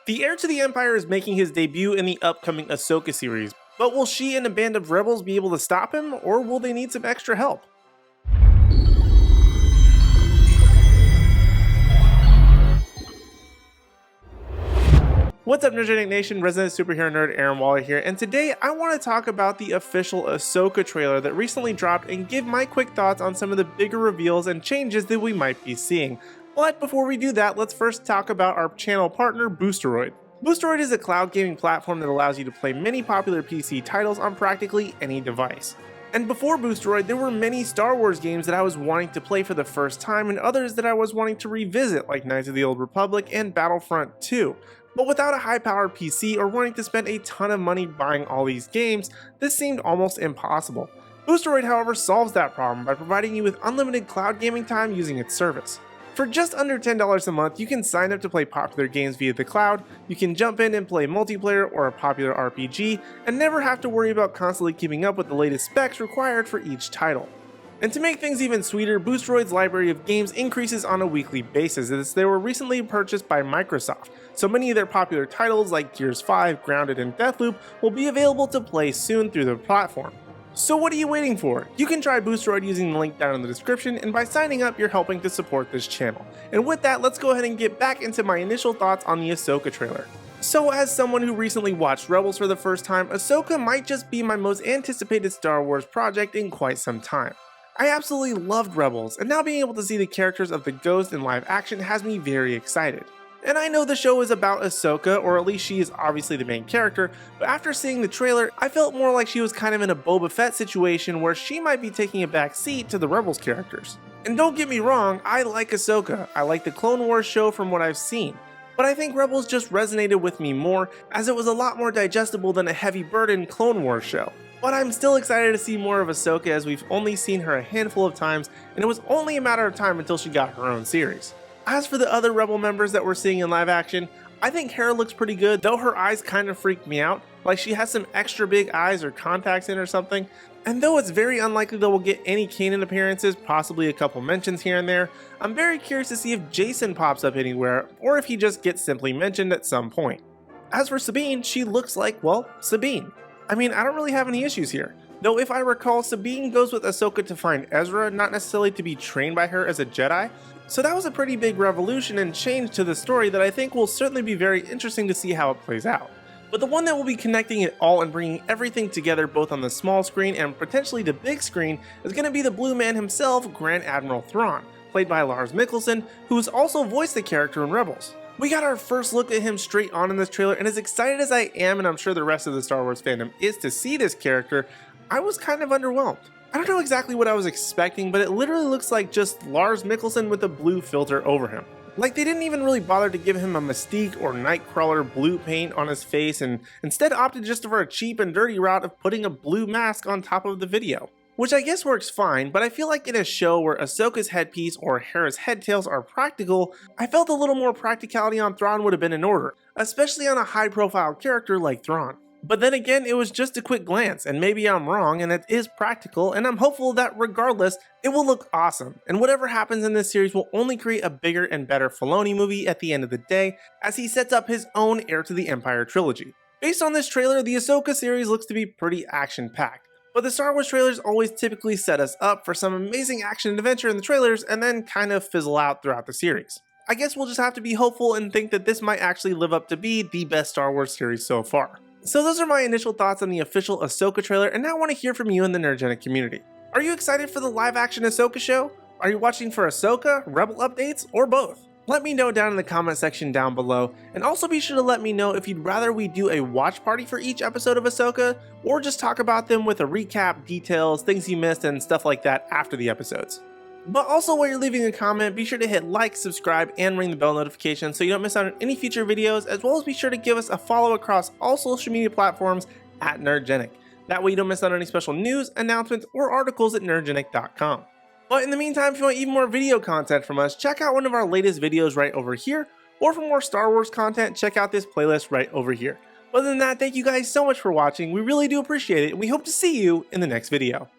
The heir to the Empire is making his debut in the upcoming Ahsoka series, but will she and a band of rebels be able to stop him, or will they need some extra help? What's up, Nerdgenic Nation? Resident superhero nerd Aaron Waller here, and today I want to talk about the official Ahsoka trailer that recently dropped and give my quick thoughts on some of the bigger reveals and changes that we might be seeing. But before we do that, let's first talk about our channel partner, Boosteroid. Boosteroid is a cloud gaming platform that allows you to play many popular PC titles on practically any device. And before Boosteroid, there were many Star Wars games that I was wanting to play for the first time and others that I was wanting to revisit, like Knights of the Old Republic and Battlefront 2. But without a high-powered PC or wanting to spend a ton of money buying all these games, this seemed almost impossible. Boosteroid, however, solves that problem by providing you with unlimited cloud gaming time using its service. For just under $10 a month, you can sign up to play popular games via the cloud, you can jump in and play multiplayer or a popular RPG, and never have to worry about constantly keeping up with the latest specs required for each title. And to make things even sweeter, Boosteroid's library of games increases on a weekly basis as they were recently purchased by Microsoft, so many of their popular titles like Gears 5, Grounded, and Deathloop will be available to play soon through the platform. So what are you waiting for? You can try Boosteroid using the link down in the description, and by signing up you're helping to support this channel. And with that, let's go ahead and get back into my initial thoughts on the Ahsoka trailer. So as someone who recently watched Rebels for the first time, Ahsoka might just be my most anticipated Star Wars project in quite some time. I absolutely loved Rebels, and now being able to see the characters of the Ghost in live action has me very excited. And I know the show is about Ahsoka, or at least she is obviously the main character, but after seeing the trailer, I felt more like she was kind of in a Boba Fett situation where she might be taking a back seat to the Rebels characters. And don't get me wrong, I like Ahsoka, I like the Clone Wars show from what I've seen, but I think Rebels just resonated with me more as it was a lot more digestible than a heavy burden Clone Wars show. But I'm still excited to see more of Ahsoka as we've only seen her a handful of times and it was only a matter of time until she got her own series. As for the other Rebel members that we're seeing in live action, I think Hera looks pretty good, though her eyes kind of freaked me out, like she has some extra big eyes or contacts in or something. And though it's very unlikely that we'll get any Kanan appearances, possibly a couple mentions here and there, I'm very curious to see if Jason pops up anywhere or if he just gets simply mentioned at some point. As for Sabine, she looks like, well, Sabine. I mean, I don't really have any issues here. Though if I recall, Sabine goes with Ahsoka to find Ezra, not necessarily to be trained by her as a Jedi. So that was a pretty big revolution and change to the story that I think will certainly be very interesting to see how it plays out. But the one that will be connecting it all and bringing everything together both on the small screen and potentially the big screen is going to be the Blue Man himself, Grand Admiral Thrawn, played by Lars Mikkelsen, who has also voiced the character in Rebels. We got our first look at him straight on in this trailer, and as excited as I am, and I'm sure the rest of the Star Wars fandom is to see this character, I was kind of underwhelmed. I don't know exactly what I was expecting, but it literally looks like just Lars Mikkelsen with a blue filter over him. Like they didn't even really bother to give him a Mystique or Nightcrawler blue paint on his face and instead opted just for a cheap and dirty route of putting a blue mask on top of the video. Which I guess works fine, but I feel like in a show where Ahsoka's headpiece or Hera's headtails are practical, I felt a little more practicality on Thrawn would have been in order, especially on a high profile character like Thrawn. But then again, it was just a quick glance, and maybe I'm wrong and it is practical, and I'm hopeful that regardless, it will look awesome, and whatever happens in this series will only create a bigger and better Filoni movie at the end of the day, as he sets up his own Heir to the Empire trilogy. Based on this trailer, the Ahsoka series looks to be pretty action-packed. But the Star Wars trailers always typically set us up for some amazing action and adventure in the trailers and then kind of fizzle out throughout the series. I guess we'll just have to be hopeful and think that this might actually live up to be the best Star Wars series so far. So those are my initial thoughts on the official Ahsoka trailer, and now I want to hear from you in the Nerdgenic community. Are you excited for the live action Ahsoka show? Are you watching for Ahsoka, Rebel updates, or both? Let me know down in the comment section down below, and also be sure to let me know if you'd rather we do a watch party for each episode of Ahsoka, or just talk about them with a recap, details, things you missed, and stuff like that after the episodes. But also while you're leaving a comment, be sure to hit like, subscribe, and ring the bell notification so you don't miss out on any future videos, as well as be sure to give us a follow across all social media platforms at Nerdgenic. That way you don't miss out on any special news, announcements, or articles at nerdgenic.com. But in the meantime, if you want even more video content from us, check out one of our latest videos right over here, or for more Star Wars content, check out this playlist right over here. Other than that, thank you guys so much for watching, we really do appreciate it, and we hope to see you in the next video.